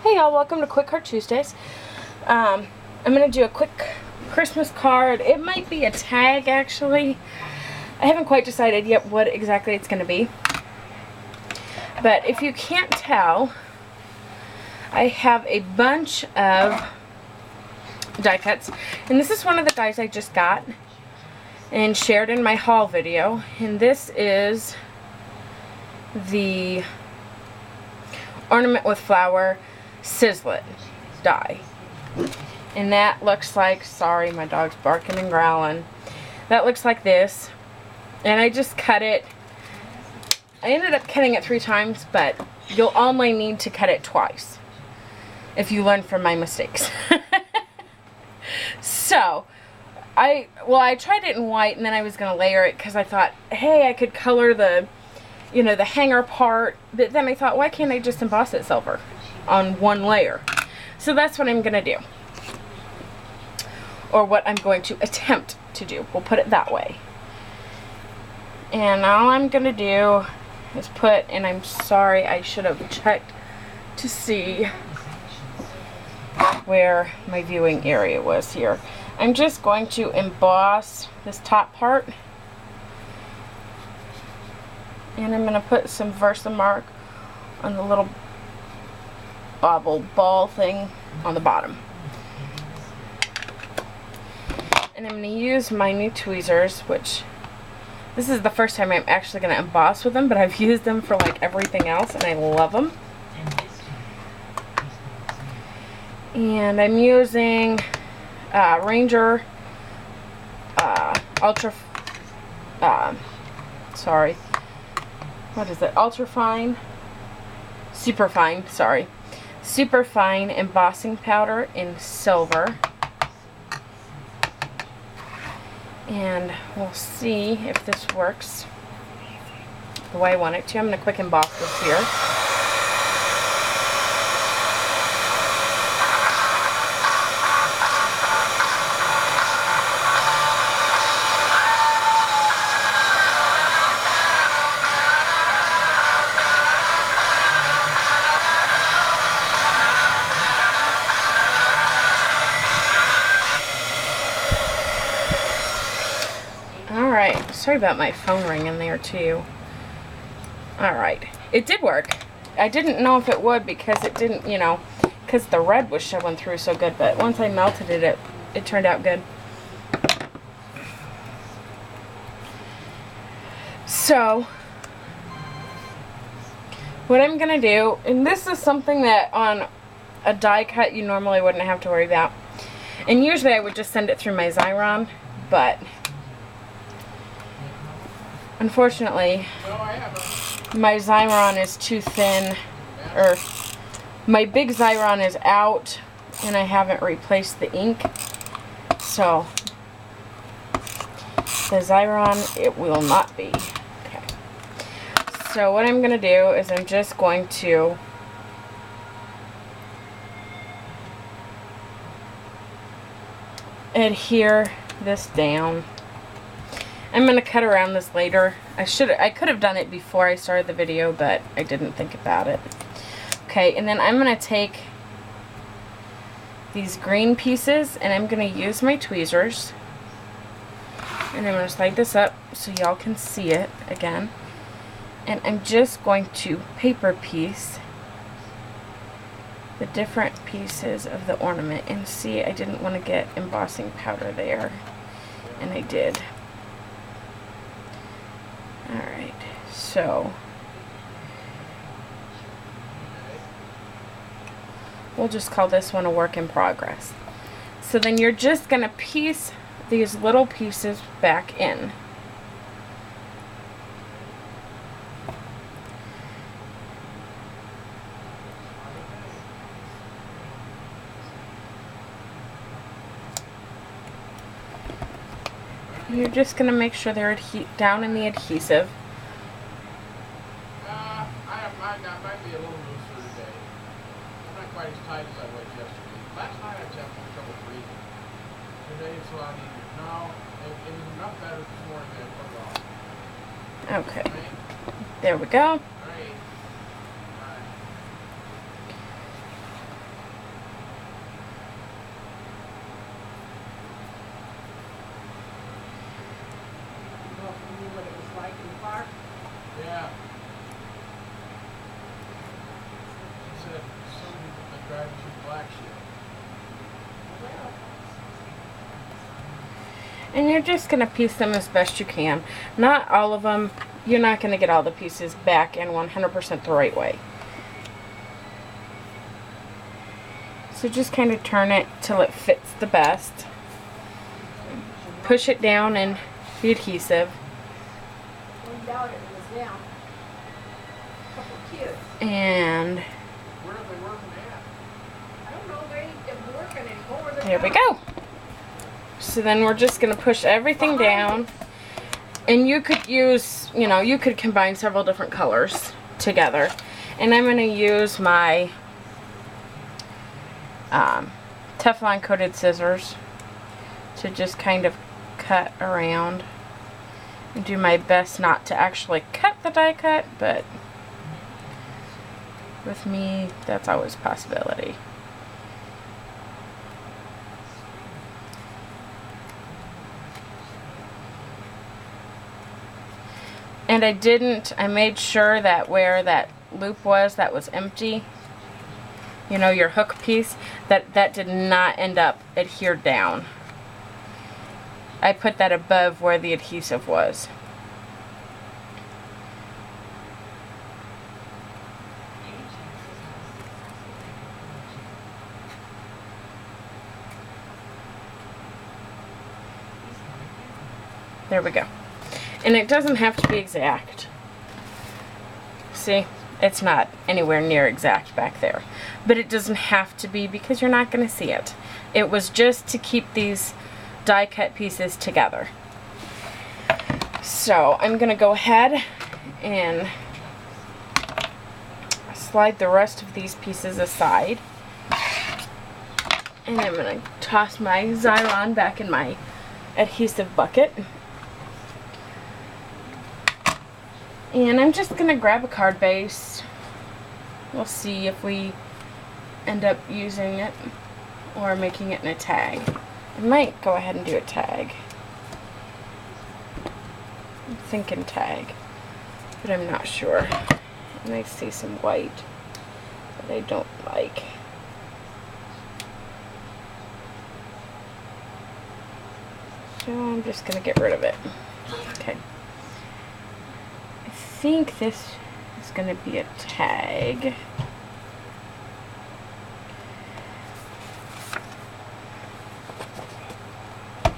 Hey y'all, welcome to Quick Card Tuesdays. I'm going to do a quick Christmas card. It might be a tag actually. I haven't quite decided yet what exactly it's going to be. But if you can't tell, I have a bunch of die cuts. And this is one of the dies I just got and shared in my haul video. And this is the Ornament with Flower Sizzlet die. And that looks like, sorry, my dog's barking and growling. That looks like this. And I just cut it. I ended up cutting it 3 times, but you'll only need to cut it twice if you learn from my mistakes. So, I tried it in white and then I was going to layer it because I thought, hey, I could color the, the hanger part. But then I thought, why can't I just emboss it silver on one layer? So that's what I'm going to do. Or what I'm going to attempt to do. We'll put it that way. And all I'm going to do is put, and I'm sorry, I should have checked to see where my viewing area was here. I'm just going to emboss this top part. And I'm going to put some Versamark on the little bobble ball thing on the bottom. And I'm going to use my new tweezers, which this is the first time I'm actually going to emboss with them, but I've used them for like everything else and I love them. And I'm using Ranger Ultra, sorry, what is it, Ultra Fine, Super Fine, sorry, Super Fine embossing powder in silver. And we'll see if this works the way I want it to. I'm going to quick emboss this here. Alright, sorry about my phone ringing there too. Alright, it did work. I didn't know if it would because it didn't, because the red was showing through so good, but once I melted it, it turned out good. So, what I'm going to do, and this is something that on a die cut you normally wouldn't have to worry about. And usually I would just send it through my Xyron, but unfortunately, my Xyron is too thin, or my big Xyron is out, and I haven't replaced the ink. So, the Xyron, it will not be. Okay. So, what I'm going to do is I'm just going to adhere this down. I'm going to cut around this later. I could have done it before I started the video, but I didn't think about it. Okay, and then I'm going to take these green pieces and I'm going to use my tweezers. And I'm going to slide this up so y'all can see it again. And I'm just going to paper piece the different pieces of the ornament. And see, I didn't want to get embossing powder there. And I did. Alright, so we'll just call this one a work in progress. So then you're just going to piece these little pieces back in. You're just going to make sure they're down in the adhesive. That might be a little looser today. I'm not quite as tight as I was yesterday. Last night I was having trouble breathing. Today it's a lot easier. No, it was enough better this morning than it was off. Okay. Right? There we go. Right. And you're just going to piece them as best you can. Not all of them. You're not going to get all the pieces back in 100% the right way. So just kind of turn it till it fits the best. Push it down in the adhesive. And Where are they working at? I don't know, they ain't working anymore. there we go. So then we're just going to push everything down. And you could use, you know, you could combine several different colors together. And I'm going to use my Teflon coated scissors to just kind of cut around and do my best not to actually cut the die cut, but with me that's always a possibility. And I made sure that where that loop was, that was empty, you know, your hook piece, that did not end up adhered down. I put that above where the adhesive was. There we go. And it doesn't have to be exact. See, it's not anywhere near exact back there. But it doesn't have to be because you're not going to see it. It was just to keep these die cut pieces together. So I'm going to go ahead and slide the rest of these pieces aside. And I'm going to toss my Xyron back in my adhesive bucket. And I'm just going to grab a card base. We'll see if we end up using it or making it in a tag. I might go ahead and do a tag. I'm thinking tag, but I'm not sure. And I see some white that I don't like. So I'm just going to get rid of it. Okay. I think this is going to be a tag.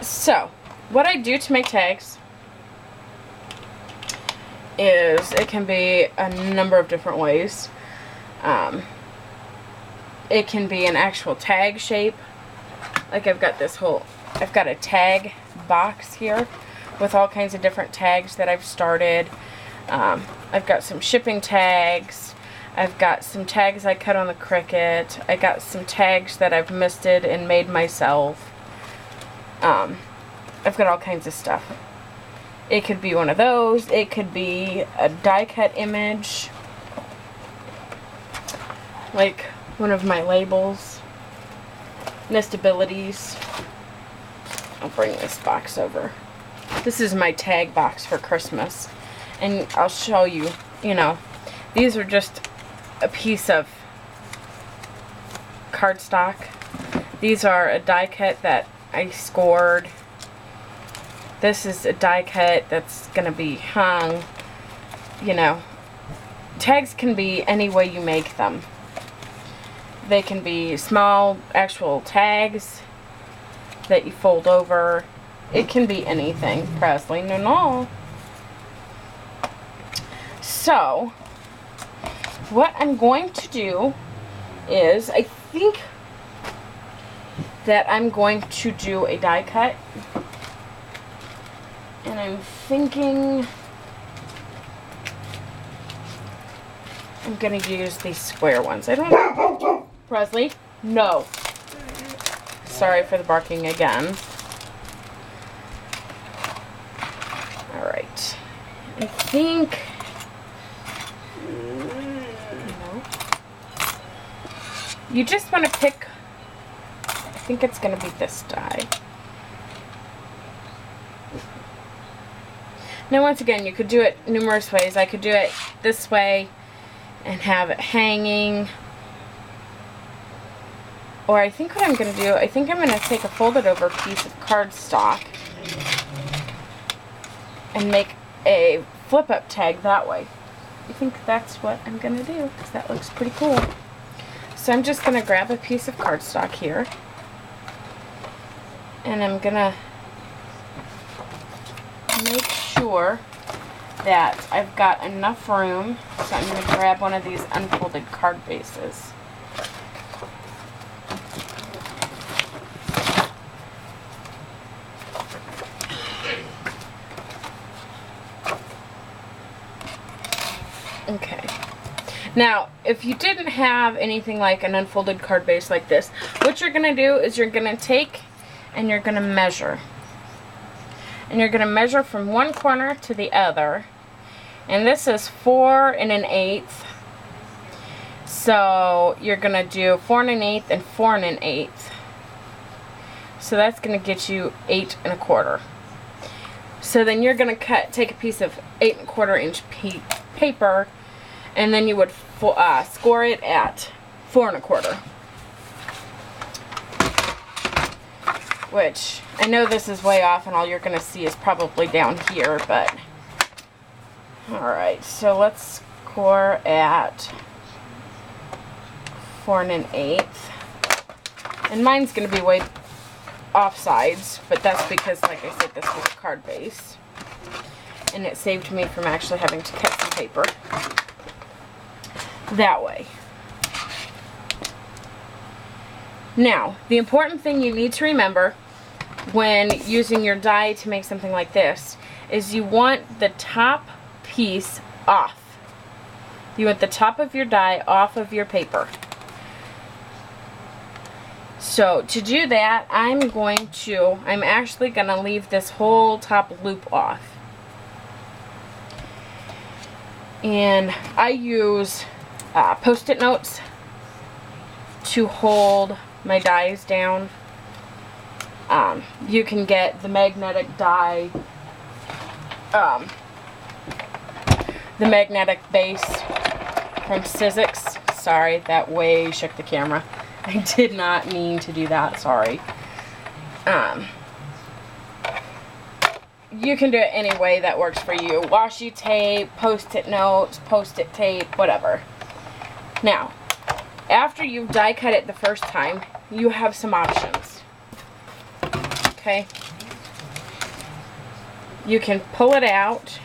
So, what I do to make tags is it can be a number of different ways. It can be an actual tag shape. Like I've got a tag box here with all kinds of different tags that I've started. I've got some shipping tags. I've got some tags I cut on the Cricut. I got some tags that I've misted and made myself. I've got all kinds of stuff. It could be one of those. It could be a die cut image, like one of my labels. Nestabilities. I'll bring this box over. This is my tag box for Christmas. And I'll show you, you know, these are just a piece of cardstock. These are a die cut that I scored. This is a die cut that's going to be hung. You know, tags can be any way you make them. They can be small actual tags that you fold over. It can be anything. Presley, no. So, what I'm going to do is, I think that I'm going to do a die cut. And I'm thinking I'm going to use these square ones. I don't know. Presley? No. Sorry for the barking again. Alright. I think... No. You just want to pick... I think it's going to be this die. Now once again, you could do it numerous ways. I could do it this way and have it hanging. Or I think what I'm going to do, I think I'm going to take a folded over piece of cardstock and make a flip up tag that way. I think that's what I'm gonna do because that looks pretty cool. So I'm just gonna grab a piece of cardstock here, and I'm gonna make sure that I've got enough room. So I'm gonna grab one of these unfolded card bases. Okay. Now, if you didn't have anything like an unfolded card base like this, what you're going to do is you're going to take and you're going to measure. And you're going to measure from one corner to the other. And this is 4 1/8. So you're going to do 4 1/8 and 4 1/8. So that's going to get you 8 1/4. So then you're going to take a piece of 8 1/4 inch paper, and then you would score it at 4 1/4. Which, I know this is way off and all you're going to see is probably down here, but alright, so let's score at 4 1/8. And mine's going to be way off sides, but that's because, like I said, this was a card base. And it saved me from actually having to cut some paper that way. Now, the important thing you need to remember when using your die to make something like this is you want the top piece off. You want the top of your die off of your paper. So to do that, I'm actually going to leave this whole top loop off. And I use Post-it notes to hold my dies down. You can get the magnetic die, the magnetic base from Sizzix. Sorry, that way shook the camera. I did not mean to do that, sorry. You can do it any way that works for you. Washi tape, Post-it notes, Post-it tape, whatever. Now, after you've die cut it the first time, you have some options. Okay? You can pull it out.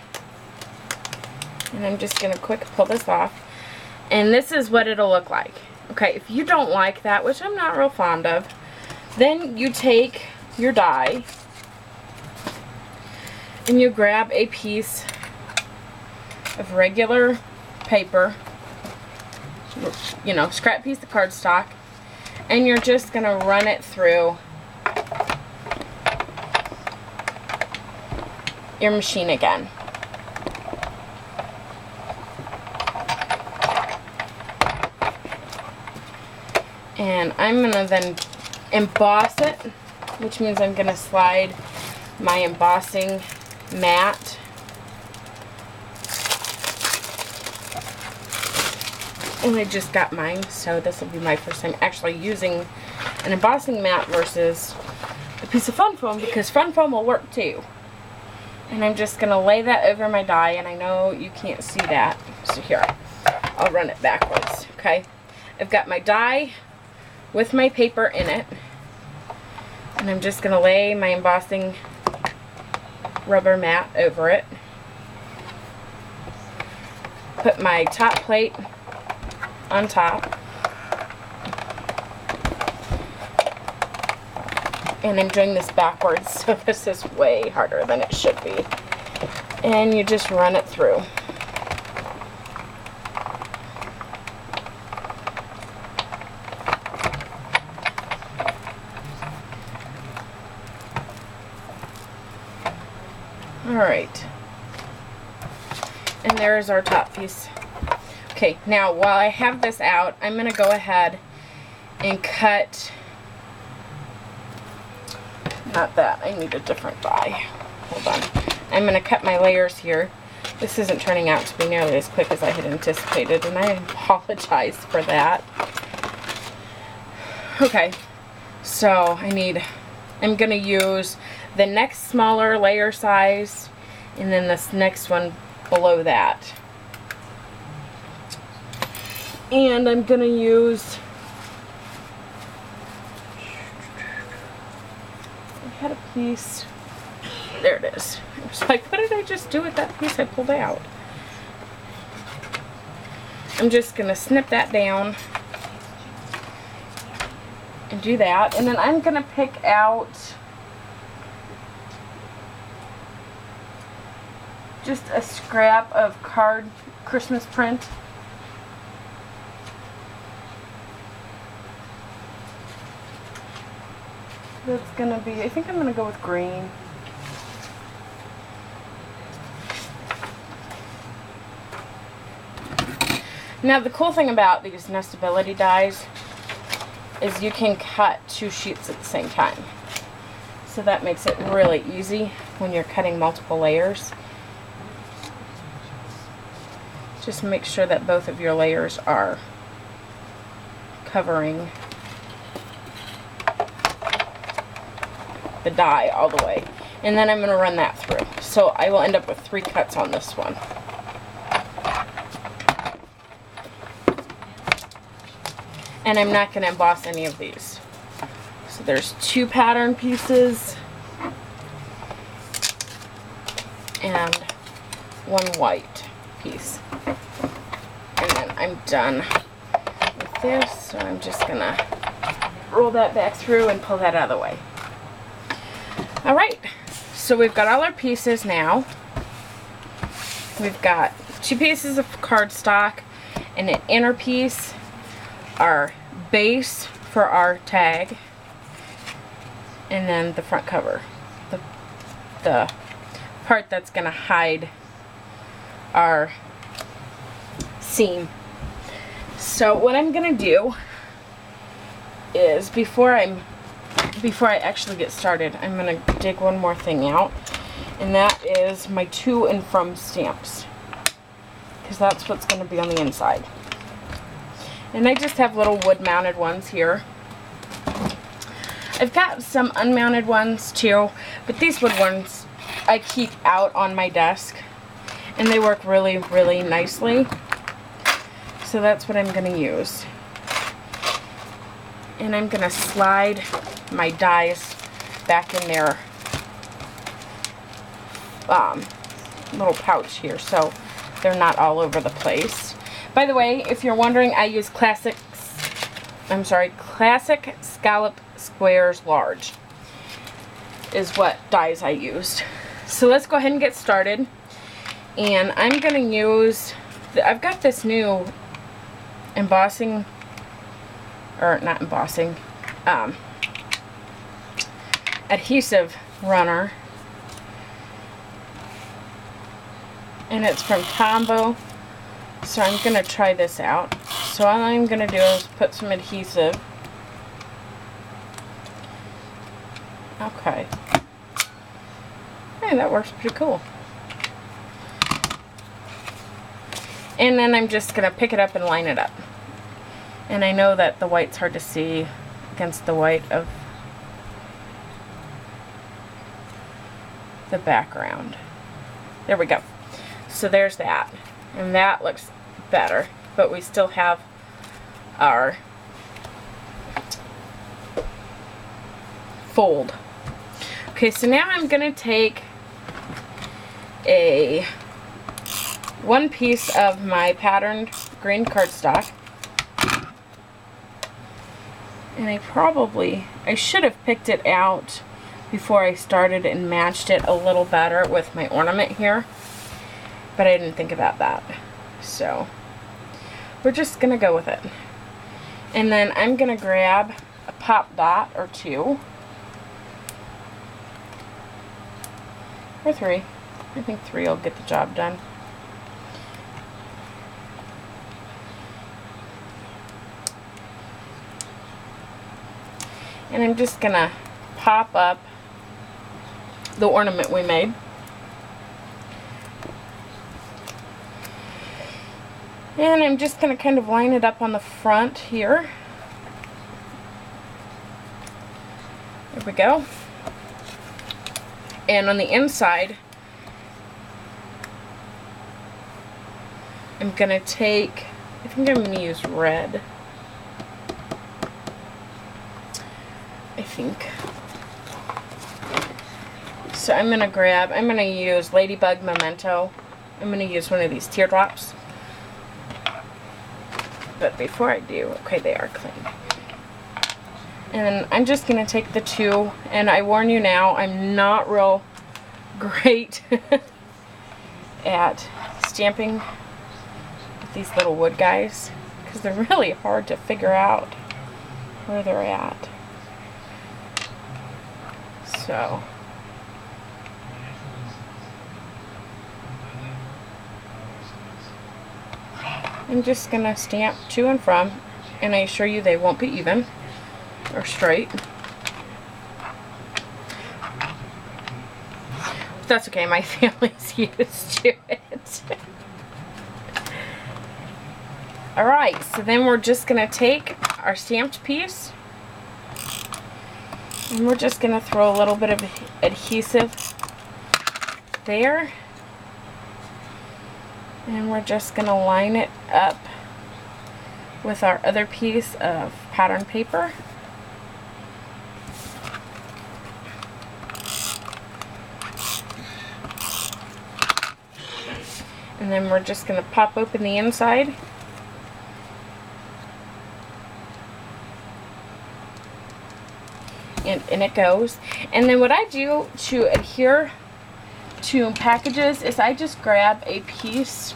And I'm just going to quick pull this off. And this is what it'll look like. Okay, if you don't like that, which I'm not real fond of, then you take your die and you grab a piece of regular paper, you know, scrap piece of cardstock, and you're just going to run it through your machine again. And I'm going to then emboss it, which means I'm going to slide my embossing mat and I just got mine, so this will be my first time actually using an embossing mat versus a piece of fun foam, because fun foam will work too. And I'm just going to lay that over my die, and I know you can't see that, so here, I'll run it backwards, okay? I've got my die with my paper in it, and I'm just going to lay my embossing rubber mat over it. Put my top plate on top. And I'm doing this backwards, so this is way harder than it should be. And you just run it through. Alright, and there's our top piece. Okay, now while I have this out, I'm going to go ahead and cut, not that, I need a different die. Hold on. I'm going to cut my layers here. This isn't turning out to be nearly as quick as I had anticipated, and I apologize for that. Okay, so I'm going to use the next smaller layer size, and then this next one below that. And I'm gonna use, I had a piece, there it is. I was like, what did I just do with that piece I pulled out? I'm just gonna snip that down and do that, and then I'm gonna pick out just a scrap of card Christmas print. That's gonna be, I think I'm gonna go with green. Now the cool thing about these nestability dies is you can cut 2 sheets at the same time. So that makes it really easy when you're cutting multiple layers. Just make sure that both of your layers are covering the die all the way. And then I'm going to run that through. So I will end up with 3 cuts on this one. And I'm not going to emboss any of these. So there's 2 pattern pieces and 1 white piece. And then I'm done with this, so I'm just going to roll that back through and pull that out of the way. Alright, so we've got all our pieces now. We've got 2 pieces of cardstock and an inner piece, our base for our tag, and then the front cover, the part that's going to hide our seam. So what I'm going to do is before I actually get started, I'm going to dig one more thing out, and that is my to and from stamps, because that's what's going to be on the inside. And I just have little wood mounted ones here. I've got some unmounted ones too, but these wood ones I keep out on my desk, and they work really, really nicely. So that's what I'm going to use. And I'm going to slide my dies back in their little pouch here, so they're not all over the place. By the way, if you're wondering, I use Classic Scallop Squares Large is what dies I used. So let's go ahead and get started. And I'm going to use, I've got this new embossing, or not embossing, adhesive runner. And it's from Tombow. So I'm going to try this out. So all I'm going to do is put some adhesive. Okay. Hey, that works pretty cool. And then I'm just going to pick it up and line it up. And I know that the white's hard to see against the white of the background. There we go. So there's that. And that looks better, but we still have our fold. Okay, so now I'm going to take one piece of my patterned green cardstock, and I should have picked it out before I started and matched it a little better with my ornament here. But I didn't think about that. So we're just going to go with it. And then I'm going to grab a pop dot or 2. Or 3. I think 3 will get the job done. And I'm just going to pop up the ornament we made. And I'm just going to kind of line it up on the front here. There we go. And on the inside, I'm gonna take, I think I'm gonna use red. I think. So I'm gonna use Ladybug Memento. I'm gonna use one of these teardrops. But before I do, okay, they are clean. And I'm just gonna take the two, and I warn you now, I'm not real great at stamping with these little wood guys, because they're really hard to figure out where they're at. So I'm just gonna stamp to and from, and I assure you they won't be even or straight. But that's okay, my family's used to it. Alright, so then we're just gonna take our stamped piece, and we're just gonna throw a little bit of adhesive there. And we're just going to line it up with our other piece of pattern paper. And then we're just going to pop open the inside. And in it goes. And then what I do to adhere to packages is I just grab a piece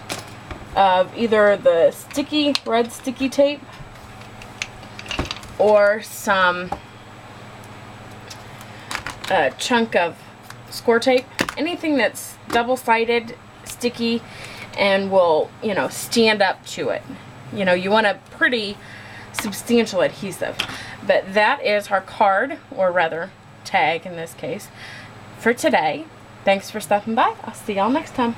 of either the red sticky tape or some chunk of score tape, anything that's double-sided, sticky, and will, you know, stand up to it. You know, you want a pretty substantial adhesive. But that is our card, or rather tag in this case, for today. Thanks for stopping by. I'll see y'all next time.